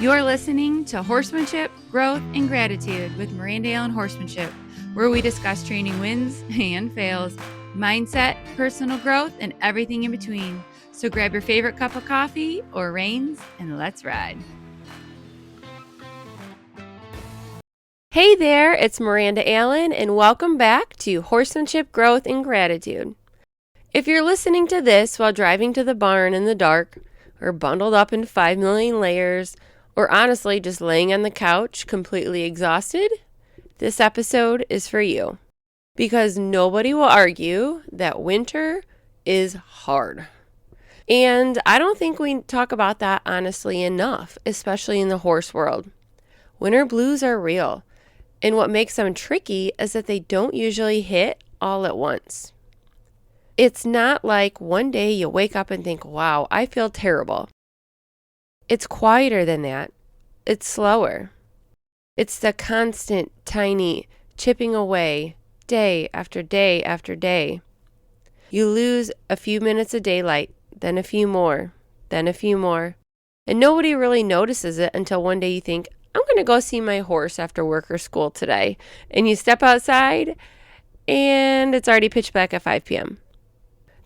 You're listening to Horsemanship, Growth, and Gratitude with Miranda and Horsemanship, where we discuss training wins and fails, mindset, personal growth, and everything in between. So grab your favorite cup of coffee or reins and let's ride. Hey there, it's Miranda Allen, and welcome back to Horsemanship, Growth, and Gratitude. If you're listening to this while driving to the barn in the dark, or bundled up in 5 million layers, or honestly just laying on the couch completely exhausted, this episode is for you. Because nobody will argue that winter is hard. And I don't think we talk about that honestly enough, especially in the horse world. Winter blues are real. And what makes them tricky is that they don't usually hit all at once. It's not like one day you wake up and think, wow, I feel terrible. It's quieter than that. It's slower. It's the constant, tiny chipping away, day after day after day. You lose a few minutes of daylight, then a few more, then a few more. And nobody really notices it until one day you think, I'm going to go see my horse after work or school today. And you step outside, and it's already pitch black at 5 p.m.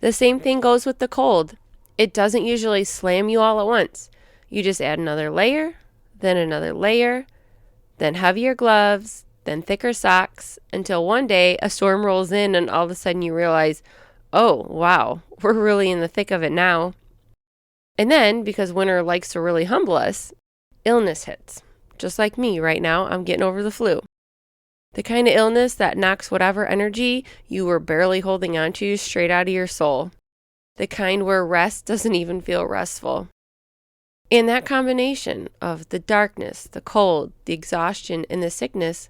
The same thing goes with the cold. It doesn't usually slam you all at once. You just add another layer, then heavier gloves, then thicker socks, until one day a storm rolls in and all of a sudden you realize, oh, wow, we're really in the thick of it now. And then, because winter likes to really humble us, illness hits. Just like me right now, I'm getting over the flu. The kind of illness that knocks whatever energy you were barely holding on to straight out of your soul. The kind where rest doesn't even feel restful. And that combination of the darkness, the cold, the exhaustion, and the sickness,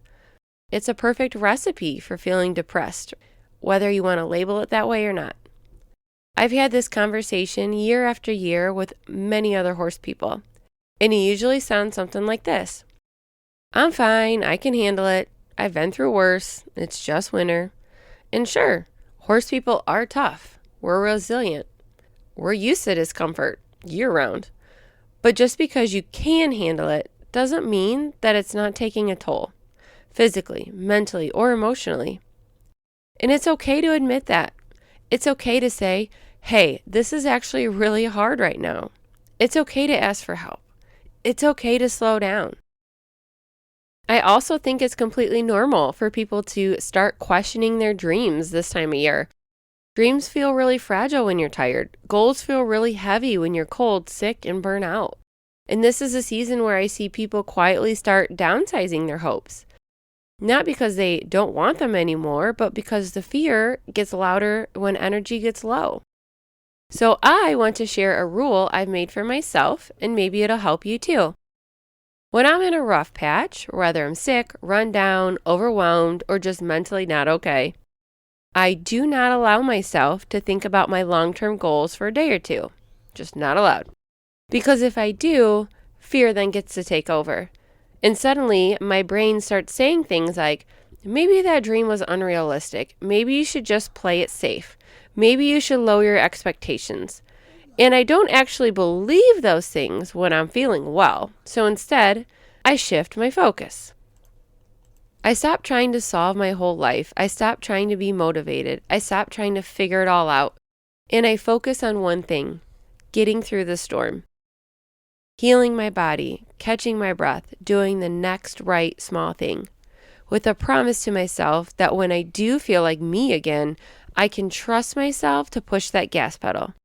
it's a perfect recipe for feeling depressed, whether you want to label it that way or not. I've had this conversation year after year with many other horse people, and it usually sounds something like this. I'm fine, I can handle it, I've been through worse, it's just winter. And sure, horse people are tough, we're resilient, we're used to discomfort year-round. But just because you can handle it doesn't mean that it's not taking a toll, physically, mentally, or emotionally. And it's okay to admit that. It's okay to say, hey, this is actually really hard right now. It's okay to ask for help. It's okay to slow down. I also think it's completely normal for people to start questioning their dreams this time of year. Dreams feel really fragile when you're tired. Goals feel really heavy when you're cold, sick, and burn out. And this is a season where I see people quietly start downsizing their hopes. Not because they don't want them anymore, but because the fear gets louder when energy gets low. So I want to share a rule I've made for myself, and maybe it'll help you too. When I'm in a rough patch, whether I'm sick, run down, overwhelmed, or just mentally not okay, I do not allow myself to think about my long-term goals for a day or two. Just not allowed. Because if I do, fear then gets to take over. And suddenly, my brain starts saying things like, maybe that dream was unrealistic. Maybe you should just play it safe. Maybe you should lower your expectations. And I don't actually believe those things when I'm feeling well. So instead, I shift my focus. I stopped trying to solve my whole life. I stopped trying to be motivated. I stopped trying to figure it all out. And I focus on one thing, getting through the storm. Healing my body, catching my breath, doing the next right small thing. With a promise to myself that when I do feel like me again, I can trust myself to push that gas pedal.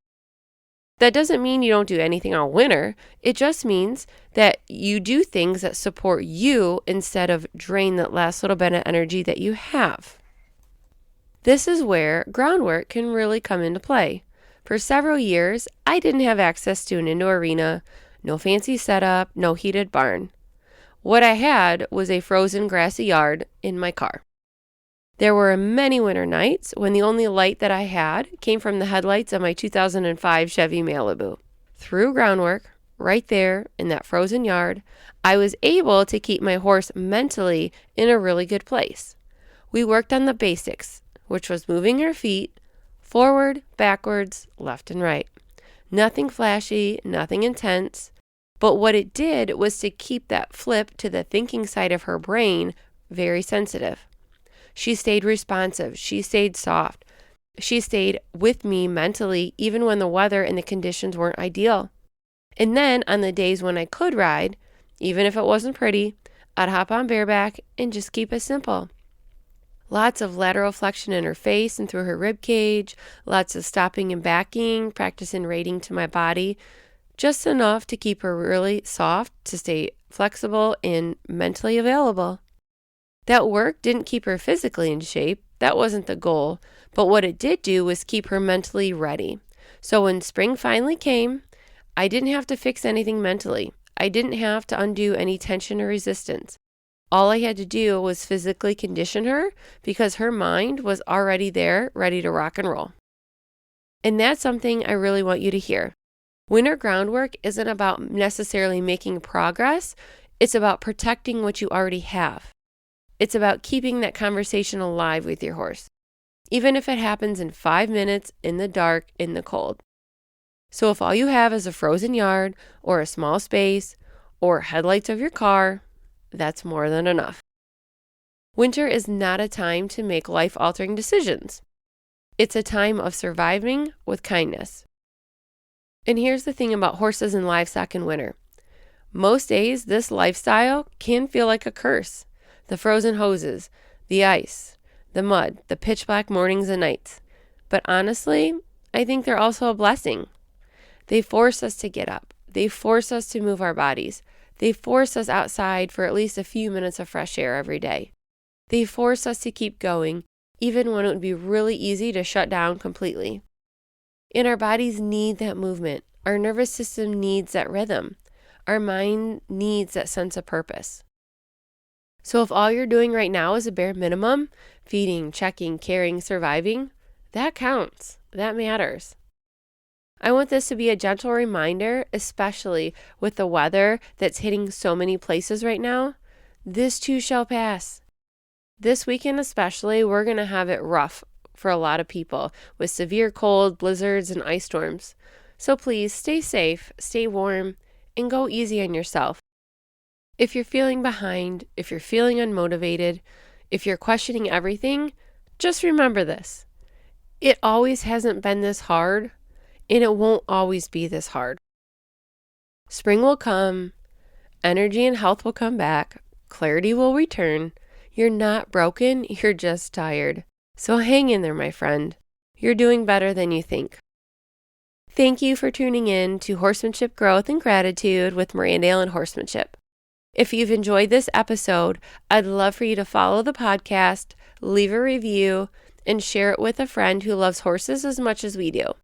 That doesn't mean you don't do anything all winter. It just means that you do things that support you instead of drain that last little bit of energy that you have. This is where groundwork can really come into play. For several years, I didn't have access to an indoor arena, no fancy setup, no heated barn. What I had was a frozen grassy yard in my car. There were many winter nights when the only light that I had came from the headlights of my 2005 Chevy Malibu. Through groundwork, right there in that frozen yard, I was able to keep my horse mentally in a really good place. We worked on the basics, which was moving her feet forward, backwards, left and right. Nothing flashy, nothing intense, But what it did was to keep that flip to the thinking side of her brain very sensitive. She stayed responsive. She stayed soft. She stayed with me mentally, even when the weather and the conditions weren't ideal. And then on the days when I could ride, even if it wasn't pretty, I'd hop on bareback and just keep it simple. Lots of lateral flexion in her face and through her rib cage, lots of stopping and backing, practicing rating to my body, just enough to keep her really soft, to stay flexible and mentally available. That work didn't keep her physically in shape. That wasn't the goal. But what it did do was keep her mentally ready. So when spring finally came, I didn't have to fix anything mentally. I didn't have to undo any tension or resistance. All I had to do was physically condition her because her mind was already there, ready to rock and roll. And that's something I really want you to hear. Winter groundwork isn't about necessarily making progress. It's about protecting what you already have. It's about keeping that conversation alive with your horse, even if it happens in 5 minutes in the dark, in the cold. So if all you have is a frozen yard or a small space or headlights of your car, that's more than enough. Winter is not a time to make life-altering decisions. It's a time of surviving with kindness. And here's the thing about horses and livestock in winter. Most days, this lifestyle can feel like a curse. The frozen hoses, the ice, the mud, the pitch black mornings and nights. But honestly, I think they're also a blessing. They force us to get up. They force us to move our bodies. They force us outside for at least a few minutes of fresh air every day. They force us to keep going, even when it would be really easy to shut down completely. And our bodies need that movement. Our nervous system needs that rhythm. Our mind needs that sense of purpose. So if all you're doing right now is a bare minimum, feeding, checking, caring, surviving, that counts. That matters. I want this to be a gentle reminder, especially with the weather that's hitting so many places right now. This too shall pass. This weekend especially, we're going to have it rough for a lot of people with severe cold, blizzards, and ice storms. So please stay safe, stay warm, and go easy on yourself. If you're feeling behind, if you're feeling unmotivated, if you're questioning everything, just remember this. It always hasn't been this hard, and it won't always be this hard. Spring will come, energy and health will come back, clarity will return. You're not broken, you're just tired. So hang in there, my friend. You're doing better than you think. Thank you for tuning in to Horsemanship Growth and Gratitude with Miranda and Horsemanship. If you've enjoyed this episode, I'd love for you to follow the podcast, leave a review, and share it with a friend who loves horses as much as we do.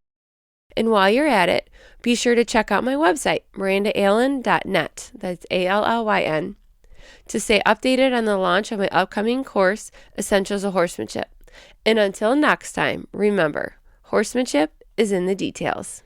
And while you're at it, be sure to check out my website, mirandaallen.net, that's ALLYN, to stay updated on the launch of my upcoming course, Essentials of Horsemanship. And until next time, remember, horsemanship is in the details.